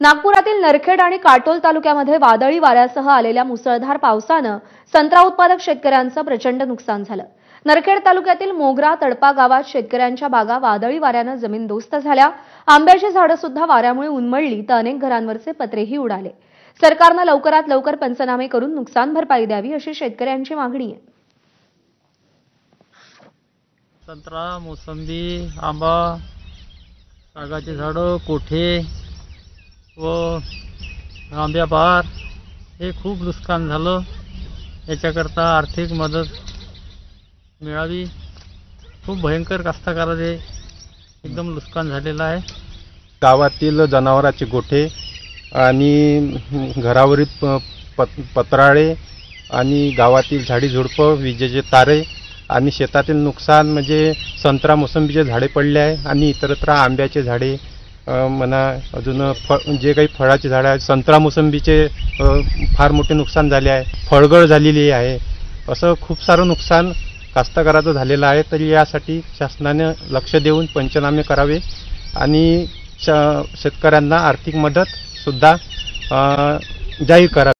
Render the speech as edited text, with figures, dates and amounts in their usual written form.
नागपुरातील नरखेड आणि काटोल तालुक्यामध्ये वादळी वाऱ्यासह आलेल्या मुसळधार पावसानं संत्रा उत्पादक शेतकऱ्यांचं प्रचंड नुकसान झालं। नरखेड तालुक्यातील मोगरा तडपा गावात शेतकऱ्यांच्या बागा वादळी वाऱ्यानं जमीनदोस्त झाल्या। आंब्याची झाडं सुद्धा वाऱ्यामुळे उन्मळली तर अनेक घरांवरचे पत्रेही उडाले। सरकारनं लवकरात लवकर पंचनामे करून नुकसान भरपाई द्यावी अशी शेतकऱ्यांची मागणी आहे। संत्रा, मोसंबी, आंबा, सागाची झाडं, कोठे व आंब्या बहार हे खूप नुकसान झालं। याच्याकरता आर्थिक मदत मिळावी। खूप भयंकर कास्तकाराचे एकदम नुकसान झालेलं आहे। गावातील जनावरांचे गोठे आणि घरावरील पत्राळे आणि गावातील झाडी झुडपं, विजेचे तारे आणि शेतातील नुकसान म्हणजे संत्रा मोसंबीचे झाडे पडले आहे आणि इतरत्र आंब्याचे झाडे म्हणा, अजून जे काही फळाचे झाडे आहेत, संत्रा मोसंबीचे फार मोठे नुकसान झाले आहे। फळगळ झालेली आहे। असं खूप सारं नुकसान कास्तकाराचं झालेलं आहे। तरी यासाठी शासनाने लक्ष देऊन पंचनामे करावे आणि शेतकऱ्यांना आर्थिक मदत सुद्धा जाहीर करावी।